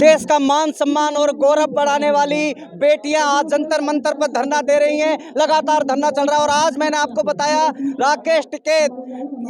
देश का मान सम्मान और गौरव बढ़ाने वाली बेटियां आज जंतर मंतर पर धरना दे रही हैं। लगातार धरना चल रहा है और आज मैंने आपको बताया राकेश टिकैत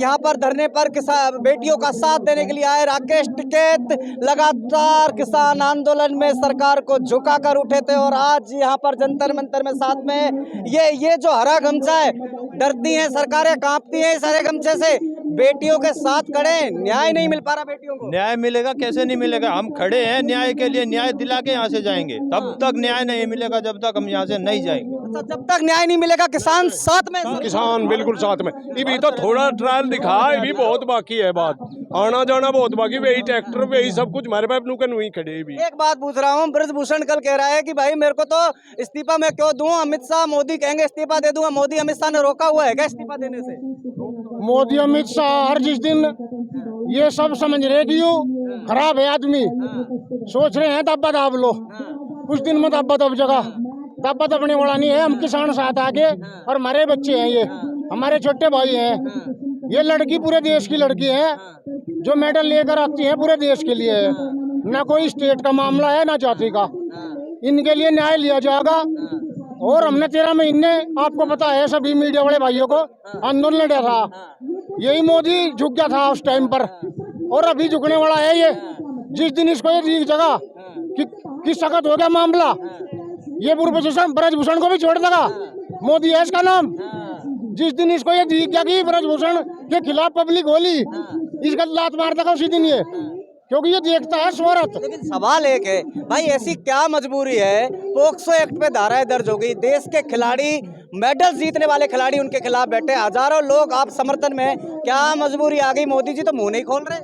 यहाँ पर धरने पर किसान बेटियों का साथ देने के लिए आए। राकेश टिकैत लगातार किसान आंदोलन में सरकार को झुकाकर उठे थे और आज यहाँ पर जंतर मंतर में साथ में ये जो हरा गमछा है, डरती हैं सरकारें, कांपती हैं इस हरे गमछे से। बेटियों के साथ खड़े, न्याय नहीं मिल पा रहा बेटियों को। न्याय मिलेगा कैसे नहीं मिलेगा, हम खड़े हैं न्याय के लिए, न्याय दिला के यहाँ से जाएंगे। तब तक न्याय नहीं मिलेगा जब तक हम यहाँ से नहीं जाएंगे। अच्छा, जब तक न्याय नहीं मिलेगा किसान साथ में, किसान बिल्कुल साथ में। ये भी तो थोड़ा ट्रायल दिखा, ये भी बहुत बाकी है, बात आना जाना बहुत बाकी। वही ट्रैक्टर वही सब कुछ हमारे पास नुकन वही खड़े भी। एक बात पूछ रहा हूँ, ब्रजभूषण कल कह रहा है कि भाई मेरे को तो इस्तीफा मैं क्यों दूं, अमित शाह मोदी कहेंगे इस्तीफा दे दूंगा। मोदी अमित शाह ने रोका हुआ है क्या इस्तीफा देने से? मोदी अमित शाह हर जिस दिन ये सब समझ रहे कि यो खराब है आदमी, सोच रहे हैं दब्बा दाब लो, कुछ दिन में दब्बा दब जगह। दब्बा दबने वाला नहीं है, हम किसान साथ आगे और हमारे बच्चे हैं, ये हमारे छोटे भाई हैं। ये लड़की पूरे देश की लड़की है, जो मेडल लेकर आती है पूरे देश के लिए है। ना कोई स्टेट का मामला है ना जाति का, इनके लिए न्याय लिया जाएगा। और हमने 13 महीने आपको पता है सभी मीडिया वाले भाइयों को आंदोलन लड़ा था, यही मोदी झुक गया था उस टाइम पर और अभी झुकने वाला है ये। जिस दिन इसको ये दिख जगह कि सख्त हो गया मामला, ये ब्रजभूषण को भी छोड़ देगा, मोदी है इसका नाम। जिस दिन इसको ये दिख गया कि ब्रजभूषण के खिलाफ पब्लिक होली, इसका लात मार देगा उसी दिन ये, क्योंकि ये देखता है शोहरत। लेकिन सवाल एक है भाई, ऐसी क्या मजबूरी है, पोक्सो एक्ट पे धाराएं दर्ज हो गई, देश के खिलाड़ी मेडल जीतने वाले खिलाड़ी उनके खिलाफ बैठे, हजारों लोग आप समर्थन में, क्या मजबूरी आ गई? मोदी जी तो मुंह नहीं खोल रहे।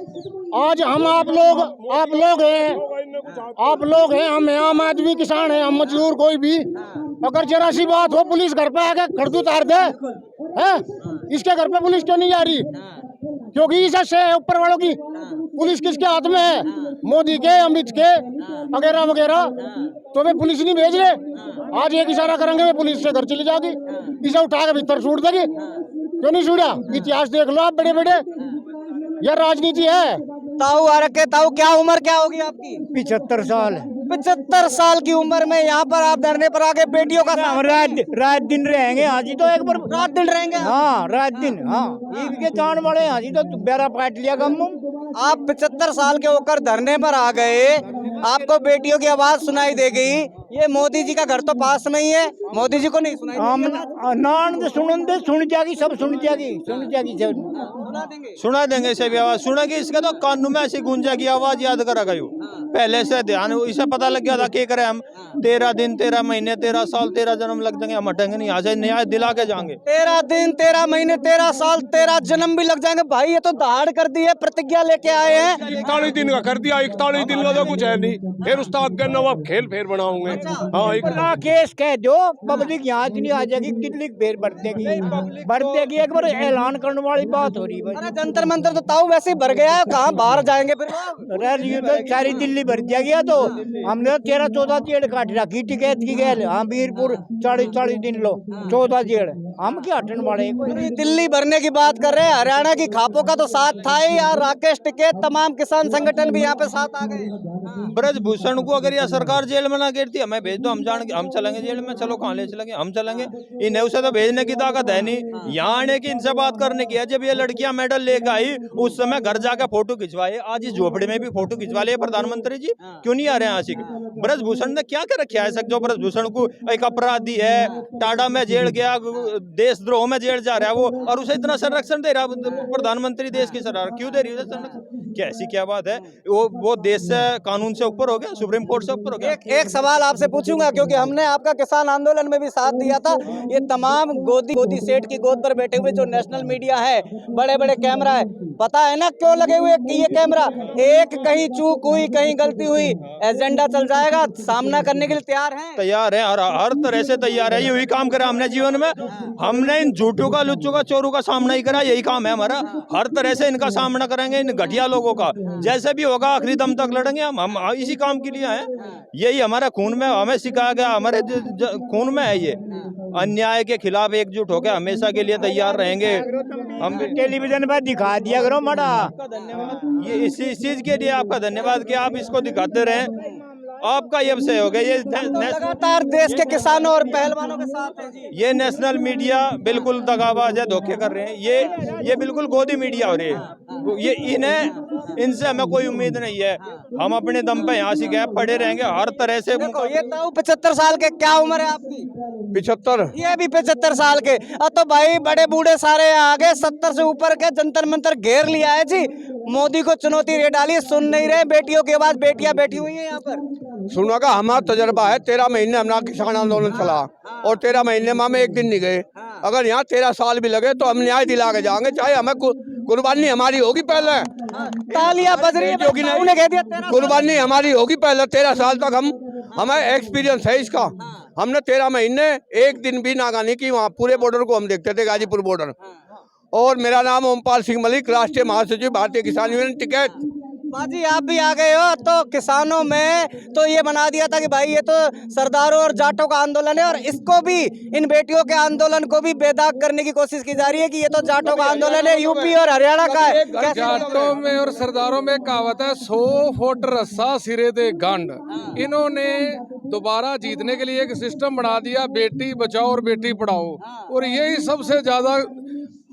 आज हम आप लोग हैं, हम आम आदमी किसान हैं, हम मजदूर कोई भी, अगर जरा सी बात हो पुलिस घर पे आके खड़दू उतार दे है, इसके घर पे पुलिस क्यों नहीं जा रही? क्योंकि इससे ऊपर वालों की पुलिस किसके हाथ में है? मोदी के, अमित के वगैरह वगैरह। तो वे पुलिस नहीं भेज रहे, आज एक इशारा करेंगे वे पुलिस से घर चली जाएगी, इसे उठा के भीतर छूट देगी। क्यों नहीं छूटा? इतिहास देख लो आप, बड़े बड़े, यह राजनीति है। ताऊ आ रखे, ताऊ क्या उम्र क्या होगी आपकी? 75 साल। 75 साल की उम्र में यहाँ पर आप धरने पर आके बेटियों का हम रात दिन रहेंगे हाँ जी, तो एक बार रात दिन रहेंगे। हाँ रात दिन, हाँ ईद के चांद वाले हाँ जी, तो बेरा पाट लिया कम। आप 75 साल के होकर धरने पर आ गए, आपको बेटियों की आवाज सुनाई दे गई। ये मोदी जी का घर तो पास में ही है, मोदी जी को नहीं सुनाई सुन जाएगी, सब सुन जाएगी सुना देंगे इसे भी आवाज सुनेगी, इसका तो कानून में ऐसी गूंजा की आवाज याद करा गई पहले से ध्यान, इसे पता लग गया था क्या करे हम। 13 दिन 13 महीने 13 साल 13 जन्म लग जाएंगे, हम हटेंगे नहीं, यहाँ से न्याय दिला के जाएंगे। 13 दिन 13 महीने 13 साल 13 जन्म भी लग जाएंगे भाई, ये तो दहाड़ कर दी है, प्रतिज्ञा लेके आए हैं। 41 दिन का कर दिया, 41 दिन का तो कुछ है नहीं, फिर उसका आगे नवाब खेल फिर बनाऊंगे। हाँ केस कह दो, पब्लिक यहाँ नहीं आ जाएगी, दिल्ली फिर बढ़ देगी एक बार ऐलान करने वाली बात हो रही है। अरे जंतर मंतर तो ताऊ वैसे ही भर गया है, कहाँ बाहर जाएंगे फिर? तो सारी दिल्ली भर जाएगी, तो हमने 13-14 जेड़ काट रखी टिकैत की गैल। हाँ वीरपुर 40 दिन लो, 14 जेड़, हम क्या हटने वाले? दिल्ली भरने की बात कर रहे हैं, हरियाणा की खापों का तो साथ था ही यार। राकेश टिकैत तमाम किसान संगठन भी यहाँ पे साथ आ गए। ब्रजभूषण को अगर यह सरकार जेल में ना गिरती, हमें भेज दो, हम चलेंगे जेल में। चलो कहाँ ले चलेंगे, हम चलेंगे, इन्हें उसे तो भेजने की ताकत है नहीं। यहाँ आने की, इनसे बात करने की है। जब ये लड़कियां मेडल लेकर आई उस समय घर जाकर फोटो खिंचवाए, आज इस झोपड़े में भी फोटो खिंचवा लिए प्रधानमंत्री जी, क्यों नहीं आ रहे हैं आशिक? ब्रजभूषण ने क्या कर रखा है ऐसा जो ब्रजभूषण को एक अपराधी है, टाडा में जेल गया, देशद्रोह में जेल जा रहा है वो, और उसे इतना संरक्षण दे रहा प्रधानमंत्री देश की सरकार, क्यों दे रही है संरक्षण? क्या ऐसी क्या बात है? वो देश से, कानून से ऊपर हो गया, सुप्रीम कोर्ट से ऊपर हो गया। एक सवाल आपसे पूछूंगा, क्योंकि हमने आपका किसान आंदोलन में भी साथ दिया था। ये तमाम गोदी सेठ की गोद पर बैठे हुए जो नेशनल मीडिया है, बड़े बड़े कैमरा है, पता है ना क्यों लगे हुए कि ये कैमरा? एक कहीं चूक हुई, कहीं गलती हुई, एजेंडा चल जाएगा, सामना करने के लिए तैयार हैं? तैयार है, हर तरह से तैयार है। यही काम करा हमने जीवन में, हमने इन झूठों का, लुच्चों का, चोरों का सामना ही करा, यही काम है हमारा। हर तरह से इनका सामना करेंगे, इन घटिया लोगों का, जैसे भी होगा आखिरी दम तक लड़ेंगे हम इसी काम के लिए हैं। यही हमारा खून में, हमें सिखाया गया, हमारे खून में है ये। अन्याय के खिलाफ एकजुट होकर हमेशा के लिए तैयार रहेंगे। हम भी टेलीविजन पर दिखा दिया करो मड़ा। आपका धन्यवाद, ये इस चीज के लिए आपका धन्यवाद कि आप इसको दिखाते रहे। आपका ये सहयोग है, ये लगातार देश के किसानों और पहलवानों के साथ हैं जी। ये नेशनल मीडिया बिल्कुल दगाबाज है, धोखे कर रहे हैं। ये बिल्कुल गोदी मीडिया हो रही है। ये इनसे हमें कोई उम्मीद नहीं है। हम अपने दम पे यहाँ से गए, पड़े रहेंगे हर तरह से। देखो ये ताऊ 75 साल के, क्या उम्र है आपकी? 75। ये भी 75 साल के। अब तो भाई बड़े बूढ़े सारे आ गए, 70 से ऊपर के जंतर मंतर घेर लिया है जी। मोदी को चुनौती दे डाली, सुन नहीं रहे। बेटियों के बाद बेटियां बैठी हुई हैं यहाँ पर। सुना का हमारा तजर्बा है, 13 महीने हमारा किसान आंदोलन चला और 13 महीने में हम एक दिन नहीं गए। अगर यहाँ 13 साल भी लगे तो हम न्याय दिला के जाएंगे, चाहे हमें कुर्बानी हमारी होगी पहले। तालियां बज रही है, क्योंकि नहीं, उन्हें कह दिया 13 कुर्बानी हमारी होगी पहले। 13 साल तक हमें एक्सपीरियंस है इसका। हमने 13 महीने एक दिन भी नागानी की, वहाँ पूरे बॉर्डर को हम देखते थे, गाजीपुर बॉर्डर। और मेरा नाम ओमपाल सिंह मलिक, राष्ट्रीय महासचिव भारतीय किसान यूनियन टिकैत। बाजी आप भी आ गए हो, तो किसानों में तो ये बना दिया था कि भाई ये तो सरदारों और जाटों का आंदोलन है, और इसको भी, इन बेटियों के आंदोलन को भी बेदाग करने की कोशिश की जा रही है कि ये तो जाटों का आंदोलन है, यूपी और हरियाणा का है। जाटों में और सरदारों में कहावत है, 100 फुट रस्सा सिरे दे गंड। इन्होंने दोबारा जीतने के लिए एक सिस्टम बना दिया, बेटी बचाओ और बेटी पढ़ाओ, और यही सबसे ज्यादा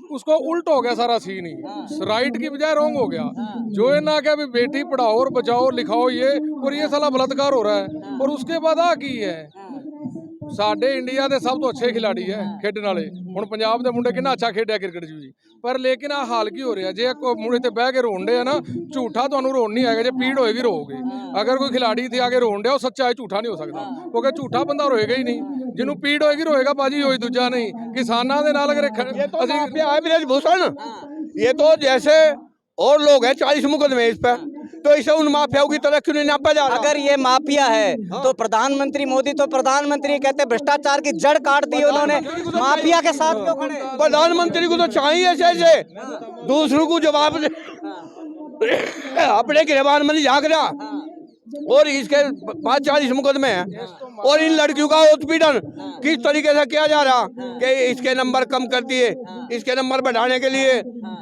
उसको उल्ट हो गया सारा सीन ही। राइट की बजाय रॉन्ग हो गया। जो है ना कि अभी बेटी पढ़ाओ और बचाओ लिखाओ ये, और ये साला बलात्कार हो रहा है। और उसके बाद आ की है, साडे इंडिया ਦੇ ਸਭ ਤੋਂ ਅੱਛੇ ਖਿਡਾਰੀ ਹੈ ਖੇਡਣ ਵਾਲੇ। ਹੁਣ ਪੰਜਾਬ ਦੇ ਮੁੰਡੇ ਕਿੰਨਾ ਅੱਛਾ ਖੇਡਿਆ ਕ੍ਰਿਕਟ ਜੀ, ਪਰ ਲੇਕਿਨ ਆ ਹਾਲ ਕੀ ਹੋ ਰਿਹਾ, ਜੇ ਕੋਈ ਮੁੰਡੇ ਤੇ ਬਹਿ ਕੇ ਰੋਂਦੇ ਆ ਨਾ, ਝੂਠਾ ਤੁਹਾਨੂੰ ਰੋਣ ਨਹੀਂ ਆਏਗਾ, ਜੇ ਪੀੜ ਹੋਏਗੀ ਰੋਗੇ। ਅਗਰ ਕੋਈ ਖਿਡਾਰੀ ਤੇ ਆ ਕੇ ਰੋਣ ਡਿਆ, ਉਹ ਸੱਚਾ ਹੈ, ਝੂਠਾ ਨਹੀਂ ਹੋ ਸਕਦਾ, ਕਿਉਂਕਿ ਝੂਠਾ ਬੰਦਾ ਰੋਏਗਾ ਹੀ ਨਹੀਂ। ਜਿਹਨੂੰ ਪੀੜ ਹੋਏਗੀ ਰੋਏਗਾ ਬਾਜੀ, ਹੋਈ ਦੂਜਾ ਨਹੀਂ। ਕਿਸਾਨਾਂ ਦੇ ਨਾਲ ਅਗਰ भूषण, ये तो जैसे और लोग हैं 40 मुकदमे इस पे, तो इसे उन माफियाओं की तरह क्यों नहीं नापा जा रहा? अगर ये माफिया है तो प्रधानमंत्री मोदी, तो प्रधानमंत्री कहते हैं भ्रष्टाचार की जड़ काट दी उन्होंने, माफिया के साथ क्यों खड़े? प्रधानमंत्री को तो चाहिए ऐसे दूसरों को जवाब दे, अपने गिरबान में नहीं झाँक रहा। और इसके 40 मुकदमे हैं, और इन लड़कियों का उत्पीड़न किस तरीके से किया जा रहा कि इसके नंबर कम कर दिए, इसके नंबर बढ़ाने के लिए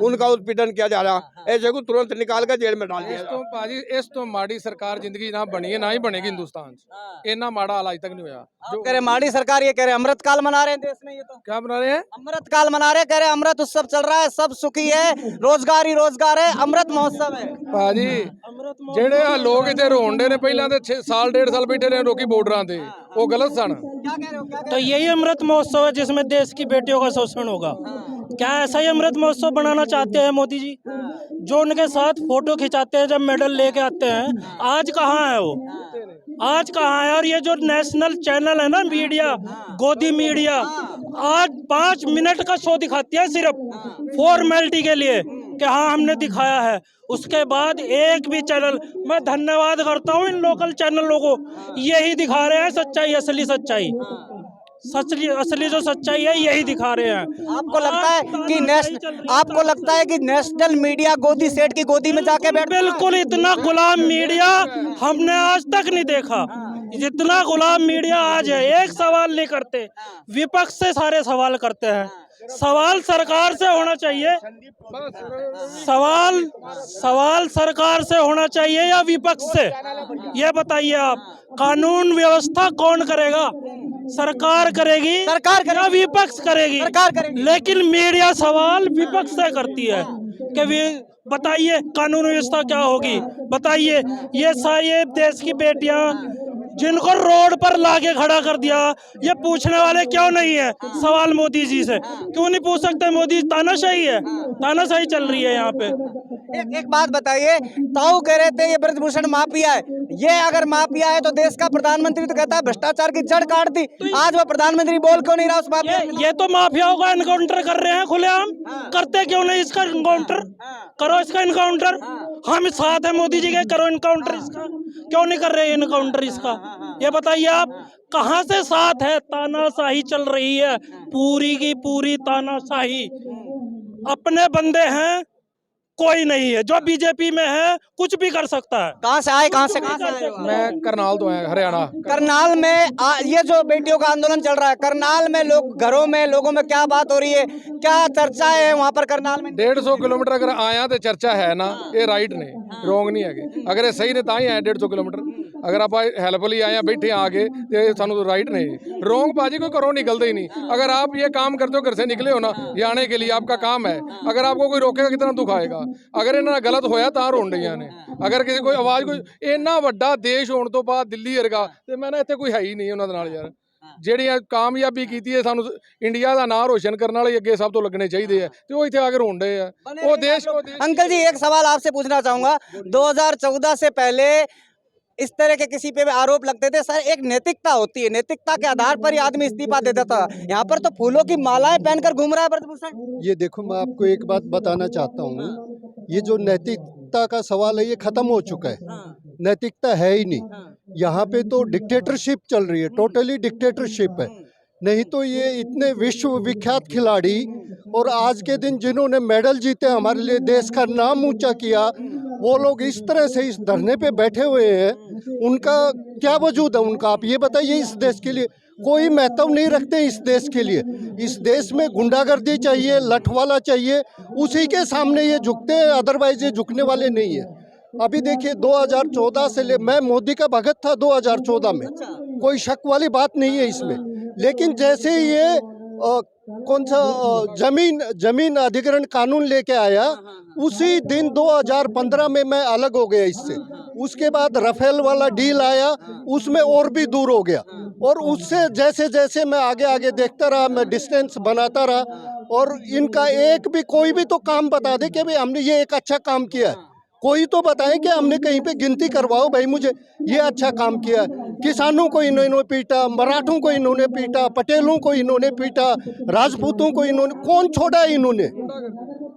उनका उत्पीड़न किया जा रहा। ऐसे को तुरंत निकाल कर जेल में डाल दिया। तो भाजी इस तो माड़ी सरकार जिंदगी ना बनी है, ना ही बनेगी हिंदुस्तान से। इतना माड़ा हाल आज तक नहीं हुआ। जो कह रहे माड़ी सरकार, ये कह रहे अमृत काल मना रहे हैं देश में। ये तो क्या बना रहे हैं? अमृत काल मना रहे, कह रहे अमृत उत्सव चल रहा है, सब सुखी है, रोजगार ही रोजगार है, अमृत महोत्सव है। भाजी ਜਿਹੜੇ ਆ ਲੋਕ ਇੱਥੇ ਰੋਂਦੇ ਨੇ, ਪਹਿਲਾਂ ਤੇ 6 ਸਾਲ 1.5 ਸਾਲ ਬੈਠੇ ਰਹੇ ਲੋਕੀ ਬੋਰਡਰਾਂ ਤੇ, ਉਹ ਗਲਤ ਸਨ। क्या कह रहे हो? क्या कह तो यही अमृत महोत्सव है जिसमें देश की बेटियों का शोषण होगा। क्या ऐसा ही अमृत महोत्सव बनाना चाहते हैं मोदी जी, जो उनके साथ फोटो खिंचाते हैं जब मेडल लेके आते हैं? आज कहाँ है वो, आज कहाँ है? और ये जो नेशनल चैनल है ना मीडिया, गोदी मीडिया, आज 5 मिनट का शो दिखाती है सिर्फ फॉर्मेलिटी के लिए कि हाँ हमने दिखाया है। उसके बाद एक भी चैनल, मैं धन्यवाद करता हूँ इन लोकल चैनलों को, यही दिखा रहे हैं सच्चाई, असली सच्चाई, असली जो सच्चाई है यही दिखा रहे हैं। आपको लगता है कि आपको लगता है कि नेशनल मीडिया गोदी सेठ की गोदी में जाके बैठ? बिल्कुल, इतना गुलाम मीडिया हमने आज तक नहीं देखा। जितना गुलाम मीडिया आज है, एक सवाल नहीं करते, विपक्ष से सारे सवाल करते हैं। सवाल सरकार से होना चाहिए, सवाल सरकार से होना चाहिए या विपक्ष से? ये बताइए आप, कानून व्यवस्था कौन करेगा? सरकार करेगी, या विपक्ष करेगी? सरकार करेगी। लेकिन मीडिया सवाल विपक्ष से करती है कि बताइए कानून व्यवस्था क्या होगी, बताइए। ये सारे देश की बेटियां जिनको रोड पर लाके खड़ा कर दिया, ये पूछने वाले क्यों नहीं है सवाल मोदी जी से? क्यों नहीं पूछ सकते? मोदी तानाशाही है, तानाशाही चल रही है यहाँ पे। एक बात बताइए, ताऊ कह रहे थे ये ब्रजभूषण माफिया है, ये अगर माफिया है तो देश का प्रधानमंत्री तो कहता है भ्रष्टाचार की जड़ काट दी, आज वो प्रधानमंत्री बोल क्यों नहीं रहा उस माफिया? ये तो माफियाओं का इनकाउंटर कर रहे हैं खुलेआम, करते क्यों नहीं इसका इनकाउंटर? करो इसका इनकाउंटर, हम साथ है मोदी जी के, करो इनकाउंटर इसका। क्यों नहीं कर रहे इनकाउंटर इसका? ये बताइए आप, कहां से साथ है? तानाशाही चल रही है, पूरी की पूरी तानाशाही। अपने बंदे हैं कोई नहीं है। जो बीजेपी में है कुछ भी कर सकता है। कहाँ से आए कहाँ से आए हो? मैं करनाल तो आया, हरियाणा। करनाल में ये जो बेटियों का आंदोलन चल रहा है, करनाल में लोग घरों में लोगों में क्या बात हो रही है, क्या चर्चा है वहाँ पर करनाल में? 150 किलोमीटर अगर आया तो चर्चा है ना, ये राइट ने, रोंग नहीं है। अगर ये सही ने तां ही आए 150 किलोमीटर। अगर आप हेल्पफुली आए बैठे आगे तो सानू तो राइट नहीं, रोंग भाजी कोई घरों निकलते ही नहीं। अगर आप ये काम करते हो, घर से निकले हो ना, ये आने के लिए आपका काम है। अगर आपको कोई रोकेगा कितना दुख आएगा। अगर इन्होंने गलत होया तां रोन डईयां ने। अगर किसी कोई आवाज़ कोई इन्ना वड्डा देश होने तो बाद दिल्ली वर्गा ते मैं ना इत्थे कोई है ही नहीं उन्हां दे नाल यार। ਜਿਹੜੀਆਂ ਕਾਮਯਾਬੀ ਕੀਤੀ ਹੈ ਸਾਨੂੰ ਇੰਡੀਆ ਦਾ ਨਾਂ ਰੋਸ਼ਨ ਕਰਨ ਵਾਲੇ ਅੱਗੇ ਸਭ ਤੋਂ ਲੱਗਣੇ ਚਾਹੀਦੇ ਆ ਤੇ ਉਹ ਇੱਥੇ ਆ ਕੇ ਰੋਣ ਡਏ ਆ ਉਹ ਦੇਸ਼ अंकल जी एक सवाल आपसे पूछना चाहूंगा, 2014 से पहले इस तरह के किसी पे भी आरोप लगते थे सर, एक नैतिकता होती है, नैतिकता के आधार पर ही आदमी इस्तीफा देता था। यहाँ पर तो फूलों की मालाएं पहनकर घूम रहा है ब्रजभूषण। ये देखो, मैं आपको एक बात बताना चाहता हूँ, ये जो नैतिकता का सवाल है ये खत्म हो चुका है। नैतिकता है ही नहीं। यहाँ पे तो डिक्टेटरशिप चल रही है, टोटली डिक्टेटरशिप है। नहीं तो ये इतने विश्व विख्यात खिलाड़ी और आज के दिन जिन्होंने मेडल जीते, हमारे लिए देश का नाम ऊंचा किया, वो लोग इस तरह से इस धरने पे बैठे हुए हैं। उनका क्या वजूद है उनका, आप ये बताइए। इस देश के लिए कोई महत्व नहीं रखते। इस देश के लिए, इस देश में गुंडागर्दी चाहिए, लठवाला चाहिए, उसी के सामने ये झुकते हैं, अदरवाइज ये झुकने वाले नहीं है। अभी देखिए 2014 से मैं मोदी का भगत था 2014 में, कोई शक वाली बात नहीं है इसमें। लेकिन जैसे ही ये कौन सा जमीन अधिग्रहण कानून लेके आया, उसी दिन 2015 में मैं अलग हो गया इससे। उसके बाद राफेल वाला डील आया, उसमें और भी दूर हो गया। और उससे जैसे जैसे मैं आगे आगे देखता रहा, मैं डिस्टेंस बनाता रहा। और इनका एक भी कोई भी तो काम बता दे कि भाई हमने ये एक अच्छा काम किया है, कोई तो बताए कि हमने कहीं पे गिनती करवाओ भाई मुझे ये अच्छा काम किया। किसानों को इन्होंने पीटा, मराठों को इन्होंने पीटा, पटेलों को इन्होंने पीटा, राजपूतों को इन्होंने, कौन छोड़ा इन्होंने?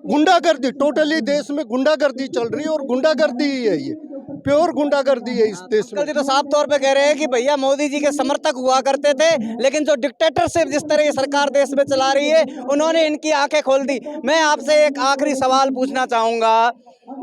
गुंडागर्दी, टोटली देश में गुंडागर्दी चल रही है। और गुंडागर्दी ही है, ये प्योर गुंडागर्दी है इस देश में। तो साफ तौर पे कह रहे हैं कि भैया मोदी जी के समर्थक हुआ करते थे, लेकिन जो डिक्टेटरशिप जिस तरह ये सरकार देश में चला रही है, उन्होंने इनकी आंखें खोल दी। मैं आपसे एक आखिरी सवाल पूछना चाहूंगा,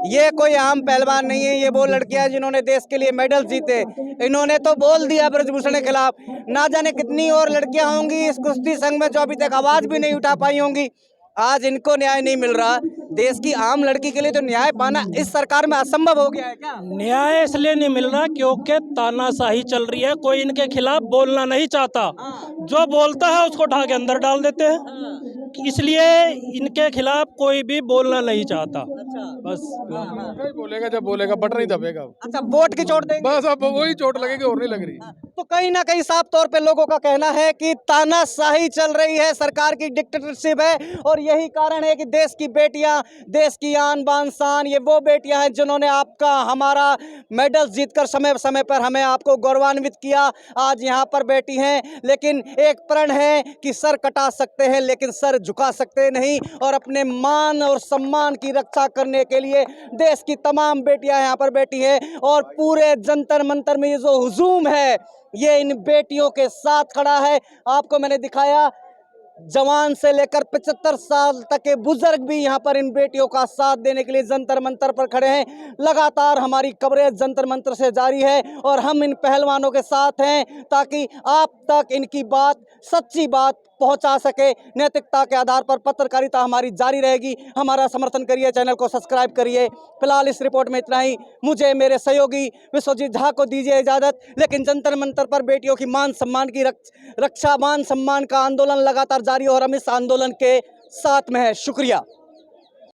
ये कोई आम पहलवान नहीं है, ये वो लड़कियां जिन्होंने देश के लिए मेडल जीते। इन्होंने तो बोल दिया ब्रजभूषण के खिलाफ, ना जाने कितनी और लड़कियां होंगी इस कुश्ती संघ में जो अभी तक आवाज भी नहीं उठा पाई होंगी। आज इनको न्याय नहीं मिल रहा। देश की आम लड़की के लिए तो न्याय पाना इस सरकार में असंभव हो गया है क्या? न्याय इसलिए नहीं मिल रहा क्योंकि तानाशाही चल रही है, कोई इनके खिलाफ बोलना नहीं चाहता। जो बोलता है उसको उठा के अंदर डाल देते हैं, इसलिए इनके खिलाफ कोई भी बोलना नहीं चाहता। बस बोलेगा, जब बोलेगा बट नहीं दबेगा। अच्छा, वोट की चोट देंगे, बस अब वही चोट लगेगी और नहीं लग रही। तो कहीं ना कहीं साफ तौर पे लोगों का कहना है कि तानाशाही चल रही है, सरकार की डिक्टेटरशिप है। और यही कारण है कि देश की बेटियां, देश की आन बान शान, ये वो बेटियां हैं जिन्होंने आपका हमारा मेडल जीतकर समय समय पर हमें आपको गौरवान्वित किया। आज यहाँ पर बैठी हैं, लेकिन एक प्रण है कि सर कटा सकते हैं लेकिन सर झुका सकते नहीं। और अपने मान और सम्मान की रक्षा करने के लिए देश की तमाम बेटियां यहाँ पर बैठी हैं। और पूरे जंतर मंतर में ये जो हुजूम है, ये इन बेटियों के साथ खड़ा है। आपको मैंने दिखाया, जवान से लेकर 75 साल तक के बुजुर्ग भी यहाँ पर इन बेटियों का साथ देने के लिए जंतर मंतर पर खड़े हैं। लगातार हमारी कवरेज जंतर मंतर से जारी है और हम इन पहलवानों के साथ हैं ताकि आप तक इनकी बात, सच्ची बात पहुंचा सके। नैतिकता के आधार पर पत्रकारिता हमारी जारी रहेगी। हमारा समर्थन करिए, चैनल को सब्सक्राइब करिए। फिलहाल इस रिपोर्ट में इतना ही। मुझे मेरे सहयोगी विश्वजीत झा को दीजिए इजाज़त। लेकिन जंतर मंतर पर बेटियों की मान सम्मान की रक्षा, मान सम्मान का आंदोलन लगातार जारी और हम इस आंदोलन के साथ में है। शुक्रिया।